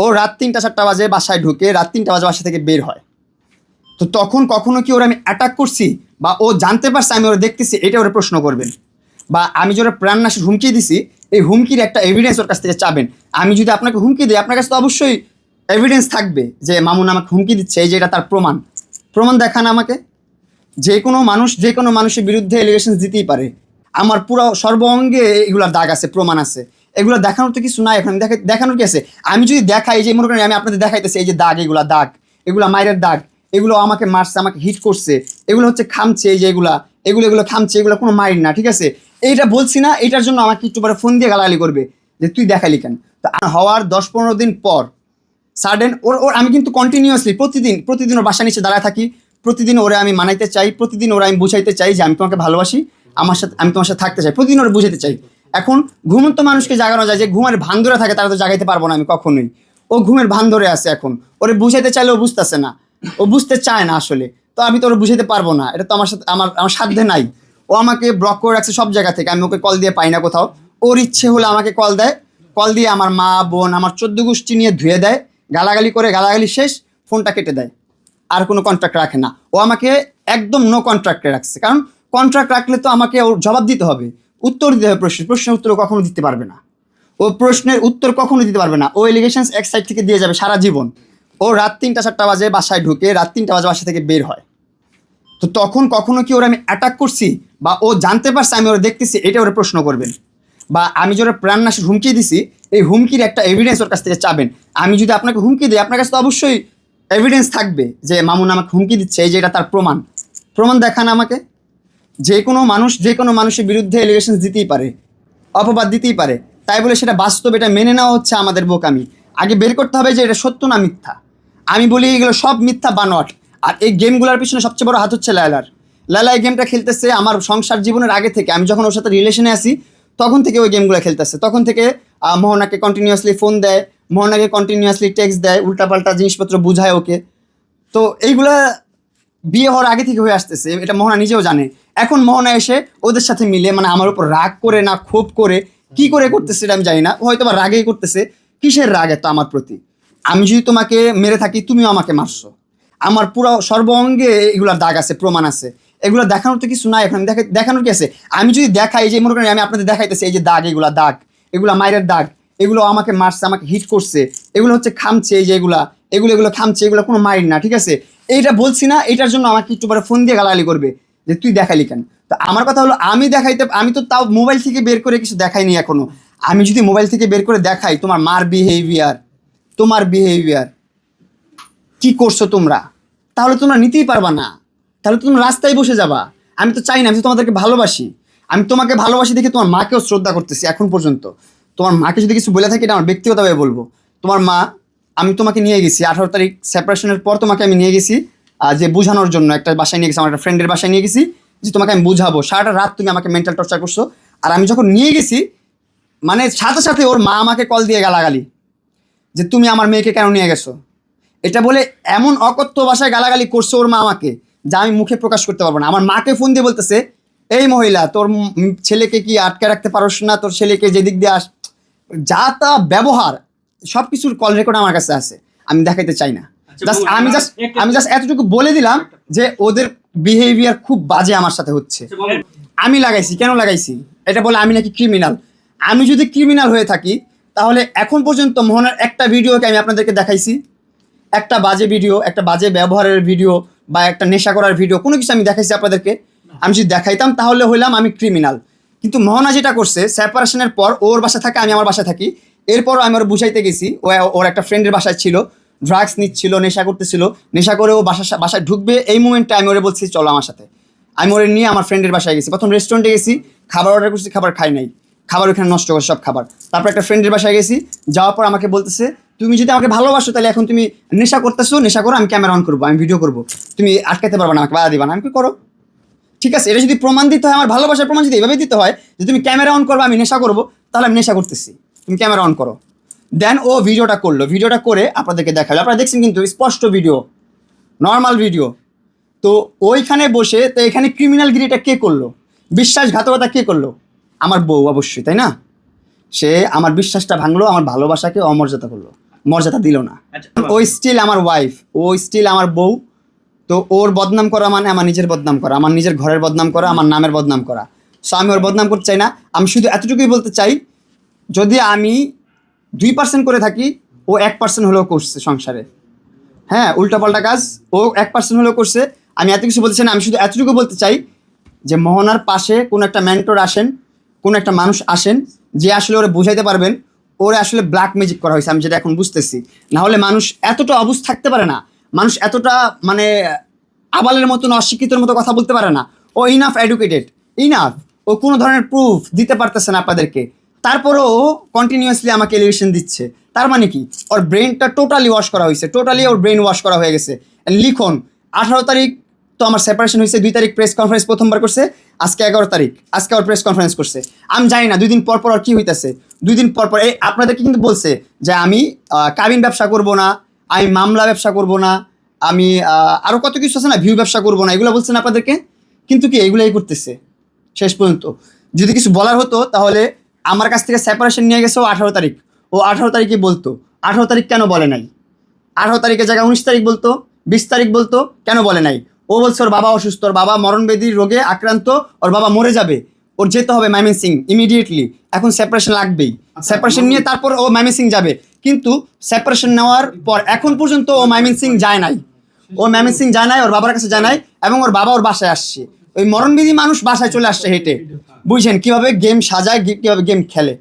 ও রাত ৩টা ৪টা বাজে বাসায় ঢুকে, রাত ৩টা বাজে বাসা থেকে বের হয়। তো তখন কখনো কি ওরা আমি অ্যাটাক করছি বা ও জানতে পারছে আমি ওরা দেখতেছি, এটা ওরা প্রশ্ন করবেন। বা আমি যে ওরা প্রাণনাশের হুমকি দিছি, এই হুমকির একটা এভিডেন্স ওর কাছ থেকে চাবেন। আমি যদি আপনাকে হুমকি দিই, আপনার কাছে তো অবশ্যই এভিডেন্স থাকবে যে মামুন আমাকে হুমকি দিচ্ছে, এই যে এটা তার প্রমাণ। প্রমাণ দেখান আমাকে। যে কোনো মানুষের বিরুদ্ধে এলিগেশন দিতেই পারে। আমার পুরো সর্ব অঙ্গে এগুলোর দাগ আছে, প্রমাণ আছে। এগুলো দেখানোর তো কিছু নাই এখন। দেখানোর কি আছে? আমি যদি দেখাই, যে মনে করেন আমি আপনাদের দেখাইতেছি, এই যে দাগ, এগুলা মায়ের দাগ, এগুলো আমাকে মারছে, আমাকে হিট করছে, এগুলো হচ্ছে খামছে, এই যে এগুলো এগুলো খামছে, এগুলো কোনো মাইর না, ঠিক আছে? এইটা বলছি না, এটার জন্য আমাকে একটু পরে ফোন দিয়ে গালাগালি করবে যে তুই দেখালি কেন। তো হওয়ার 10-15 দিন পর সাডেন ওর আমি কিন্তু কন্টিনিউয়াসলি প্রতিদিন ওর বাসা নিচে দাঁড়ায় থাকি। প্রতিদিন ওরে আমি মানাইতে চাই, প্রতিদিন ওরা আমি বুঝাইতে চাই যে আমি তোমাকে ভালোবাসি, আমি তোমার সাথে থাকতে চাই, প্রতিদিন ওরা বুঝাইতে চাই। এখন ঘুমন্ত মানুষকে জাগানো যায়, যে ঘুমের ভান ধরে থাকে তারা তো জাগাইতে পারবো না আমি কখনোই। ও ঘুমের ভান ধরে আছে, এখন ওরে বুঝাইতে চাইলে ও বুঝতেছে না, ও বুঝতে চায় না আসলে। তো আমি তো ওরা বুঝাইতে পারবো না, এটা তো আমার সাথে আমার সাধ্যে নাই। ও আমাকে ব্লক করে রাখছে সব জায়গা থেকে, আমি ওকে কল দিয়ে পাই না কোথাও। ওর ইচ্ছে হলে আমাকে কল দেয়, কল দিয়ে আমার মা বোন আমার 14 গোষ্ঠী নিয়ে ধুয়ে দেয়, গালাগালি করে, গালাগালি শেষ, ফোনটা কেটে দেয়, আর কোনো কন্ট্রাক্ট রাখে না। ও আমাকে একদম নো কন্ট্রাক্টে রাখছে, কারণ কন্ট্রাক্ট রাখলে তো আমাকে ওর জবাব দিতে হবে, উত্তর দিতে হবে। প্রশ্নের উত্তর কখনো দিতে পারবে না, ও প্রশ্নের উত্তর কখনো দিতে পারবে না। ও এলিগেশনস এক সাইড থেকে দিয়ে যাবে সারা জীবন। ও রাত ৩টা ৪টা বাজে বাসায় ঢুকে, রাত ৩টা বাজে বাসা থেকে বের হয়। তো তখন কখনো কি ওরা আমি অ্যাটাক করছি বা ও জানতে পারছে আমি ওরা দেখতেছি, এটা ওরা প্রশ্ন করবেন। বা আমি যে ওরা প্রাণনাশের হুমকি দিছি, এই হুমকির একটা এভিডেন্স ওর কাছ থেকে চাবেন। আমি যদি আপনাকে হুমকি দিই, আপনার কাছে তো অবশ্যই এভিডেন্স থাকবে যে মামুন আমাকে হুমকি দিচ্ছে, এই যে এটা তার প্রমাণ। প্রমাণ দেখান আমাকে। যে কোনো মানুষের বিরুদ্ধে এলিগেশন দিতেই পারে, অপবাদ দিতেই পারে। তাই বলে সেটা বাস্তব, এটা মেনে নেওয়া হচ্ছে আমাদের বোকামি। আগে বের করতে হবে যে এটা সত্য না মিথ্যা। আমি বলি এগুলো সব মিথ্যা, বানোয়াট। আর এই গেমগুলোর পিছনে সবচেয়ে বড় হাত হচ্ছে লায়লার। লায়লা এই গেমটা খেলতেছে আমার সংসার জীবনের আগে থেকে। আমি যখন ওর সাথে রিলেশনে আসি তখন থেকে ওই গেমগুলো খেলতেছে। তখন থেকে মোহনাকে কন্টিনিউয়াসলি ফোন দেয়, মোহনাকে কন্টিনিউয়াসলি টেক্সট দেয়, উল্টাপাল্টা জিনিসপত্র বুঝায় ওকে। তো এইগুলা বিয়ে হওয়ার আগে থেকে হয়ে আসতেছে, এটা মোহনা নিজেও জানে। এখন মোহনা এসে ওদের সাথে মিলে, মানে আমার উপর রাগ করে না ক্ষোভ করে কি করে করতেছে এটা আমি জানি না, হয়তো বা রাগেই করতেছে। কিসের রাগ এত আমার প্রতি? আমি যদি তোমাকে মেরে থাকি, তুমিও আমাকে মারছো। আমার পুরো সর্ব অঙ্গে এগুলোর দাগ আছে, প্রমাণ আছে। এগুলো দেখানোর তো কিছু নাই এখন। দেখানোর কি আছে? আমি যদি দেখাই, যে মনে করেন আমি আপনাদের দেখাইতেছি, এই যে দাগ, এগুলো মায়ের দাগ, এগুলো আমাকে মারছে, আমাকে হিট করছে, এগুলো হচ্ছে খামছে, এই যে এগুলো খামছে, এগুলো কোনো মাইর না, ঠিক আছে? এইটা বলছি না, এটার জন্য আমাকে একটু পরে ফোন দিয়ে গালাগালি করবে যে তুই দেখালি কেন। তো আমার কথা হলো, আমি তো তাও মোবাইল থেকে বের করে কিছু দেখাইনি এখনো। আমি যদি মোবাইল থেকে বের করে দেখাই তোমার বিহেভিয়ার কি করছো তোমরা, তাহলে তোমরা নিতেই পারবা না, তাহলে তোমরা রাস্তায় বসে যাবা। আমি তো চাই না, আমি তো তোমাদেরকে ভালোবাসি। আমি তোমাকে ভালোবাসি দেখে তোমার মাকেও শ্রদ্ধা করতেছি এখন পর্যন্ত। তোমার মাকে যদি কিছু বলে থাকি, এটা আমার ব্যক্তিগতভাবে বলবো। তোমার মা, আমি তোমাকে নিয়ে গেছি 18 তারিখ সেপারেশনের পর, তোমাকে আমি নিয়ে গেছি যে বোঝানোর জন্য, একটা বাসায় নিয়ে গেছি, আমার একটা ফ্রেন্ডের বাসায় নিয়ে গেছি, যে তোমাকে আমি বুঝাবো। সারাটা রাত তুমি আমাকে মেন্টাল টর্চার করছো। আর আমি যখন নিয়ে গেছি, মানে সাথে সাথে ওর মা আমাকে কল দিয়ে গালাগালি যে তুমি আমার মেয়েকে কেন নিয়ে গেছো, এটা বলে এমন অকথ্য ভাষায় গালাগালি করছে ওর মা আমাকে, যা আমি মুখে প্রকাশ করতে পারবো না। আমার মাকে ফোন দিয়ে বলতেছে, এই মহিলা, তোর ছেলেকে কি আটকে রাখতে পারোস না? তোর ছেলেকে যেদিক দিয়ে যা তা ব্যবহার, সব কিছুর কল রেকর্ড আমার কাছে আছে, আমি দেখাইতে চাই না। আমি জাস্ট এতটুকু বলে দিলাম যে ওদের বিহেভিয়ার খুব বাজে আমার সাথে হচ্ছে। আমি লাগাইছি, কেন লাগাইছি? এটা বলে আমি নাকি ক্রিমিনাল। আমি যদি ক্রিমিনাল হয়ে থাকি, তাহলে এখন পর্যন্ত মোহনার একটা ভিডিওকে আমি আপনাদেরকে দেখাইছি? একটা বাজে ভিডিও, একটা বাজে ব্যবহারের ভিডিও বা একটা নেশা করার ভিডিও, কোনো কিছু আমি দেখাইছি আপনাদেরকে? আমি যদি দেখাইতাম তাহলে হইলাম আমি ক্রিমিনাল। কিন্তু মোহনা যেটা করছে, সেপারেশনের পর ওর বাসা থাকে, আমি আমার বাসায় থাকি, এরপরও আমি ওর বুঝাইতে গেছি। ওর একটা ফ্রেন্ডের বাসায় ছিল, ড্রাগস নিচ্ছিল, নেশা করতেছিল, নেশা করে ও বাসায় ঢুকবে, এই মুমেন্টে আমি ওরে বলছি চলো আমার সাথে। আমি ওরে নিয়ে আমার ফ্রেন্ডের বাসায় গেছি। প্রথম রেস্টুরেন্টে গেছি, খাবার অর্ডার করছি, খাবার খাই নাই, খাবার ওখানে নষ্ট করছে সব খাবার। তারপর একটা ফ্রেন্ডের বাসায় গেছি, যাওয়ার পর আমাকে বলতেছে, তুমি যদি আমাকে ভালোবাসো তাহলে এখন তুমি নেশা করতেছো, নেশা করো, আমি ক্যামেরা অন করবো, আমি ভিডিও করবো, তুমি আটকাতে পারবে না, আমাকে বাধা দিবা না। আমি কি করো? ঠিক আছে, এটা যদি প্রমাণ দিতে হয়, আমার ভালোবাসার প্রমাণ যদি এভাবে দিতে হয় যে তুমি ক্যামেরা অন করবো, আমি নেশা করবো, তাহলে আমি নেশা করতেছি, তুমি ক্যামেরা অন করো। দেন ও ভিডিওটা করলো, ভিডিওটা করে আপনাদেরকে দেখালো, আপনারা দেখছেন কিন্তু স্পষ্ট ভিডিও, নর্মাল ভিডিও। তো ওইখানে বসে, তো এখানে ক্রিমিনালগিরিটা কে করলো, বিশ্বাসঘাতকতা কে করলো? আমার বউ অবশ্যই, তাই না? সে আমার বিশ্বাসটা ভাঙলো, আমার ভালোবাসাকে অমর্যাদা করলো। মর্যাদা দিল না। ও স্টিল আমার ওয়াইফ, ও স্টিল আমার বউ। তো ওর বদনাম করা মানে আমার নিজের বদনাম করা, আমার নিজের ঘরের বদনাম করা, আমার নামের বদনাম করা। সো আমি ওর বদনাম করতে চাই না। আমি শুধু এতটুকুই বলতে চাই, যদি আমি 2% করে থাকি, ও 1% হলেও করছে সংসারে। হ্যাঁ, উল্টাপাল্টা কাজ ও 1% হলেও করছে। আমি এত কিছু বলতে চাই না, আমি শুধু এতটুকু বলতে চাই যে মোহনার পাশে কোনো একটা মেন্টর আসেন, কোনো একটা মানুষ আসেন, যে আসলে ওরা বুঝাইতে পারবেন ওরা আসলে ব্ল্যাক ম্যাজিক করা হয়েছে। আমি যেটা এখন বুঝতেছি, না হলে মানুষ এতটা অবুঝ থাকতে পারে না, মানুষ এতটা মানে আবালের মতন অশিক্ষিতর মতো কথা বলতে পারে না। ও ইনাফ এডুকেটেড, ইনাফ। ও কোনো ধরনের প্রুফ দিতে পারতেছে না আপনাদেরকে, তারপরেও ও কন্টিনিউয়াসলি আমাকে এলিভেশন দিচ্ছে। তার মানে কি, ওর ব্রেনটা টোটালি ওয়াশ করা হয়েছে, টোটালি ওর ব্রেন ওয়াশ করা হয়ে গেছে। লিখুন, 18 তারিখ তো আমার সেপারেশন হয়েছে, 2 তারিখ প্রেস কনফারেন্স প্রথমবার করছে, আজকে 11 তারিখ, আজকে ওর প্রেস কনফারেন্স করছে। আমি জানি না 2 দিন পর পর আর কি হইতেছে। 2 দিন পর পর এই আপনাদেরকে কিন্তু বলছে যে আমি কাবিন ব্যবসা করব না, আমি মামলা ব্যবসা করব না, আমি আরও কত কিছু আছে না, ভিউ ব্যবসা করব না, এগুলো বলছেন আপনাদেরকে। কিন্তু কি এগুলাই করতেছে শেষ পর্যন্ত। যদি কিছু বলার হতো তাহলে আমার কাছ থেকে সেপারেশন নিয়ে গেছে ও 18 তারিখ, ও 18 তারিখে বলতো। 18 তারিখ কেন বলে নাই? 18 তারিখের জায়গায় 19 তারিখ বলতো, 20 তারিখ বলতো, কেন বলে নাই? ও বলছে ওর বাবা অসুস্থ, ওর বাবা মরণবেদির রোগে আক্রান্ত, ওর বাবা মরে যাবে, ওর যেতে হবে ময়মনসিং ইমিডিয়েটলি, এখন সেপারেশন লাগবেই। সেপারেশন নিয়ে তারপর ও ময়মনসিং যাবে। কিন্তু সেপারেশন নেওয়ার পর এখন পর্যন্ত ও ময়মনসিং যায় নাই, ও ময়মনসিং যায় নাই, ওর বাবার কাছে যায় নাই, এবং ওর বাবা ওর বাসায় আসছে। ওই মরণবিধি মানুষ বাসায় চলে আসছে হেঁটে। বুঝছেন কীভাবে গেম সাজায়, কীভাবে গেম খেলে।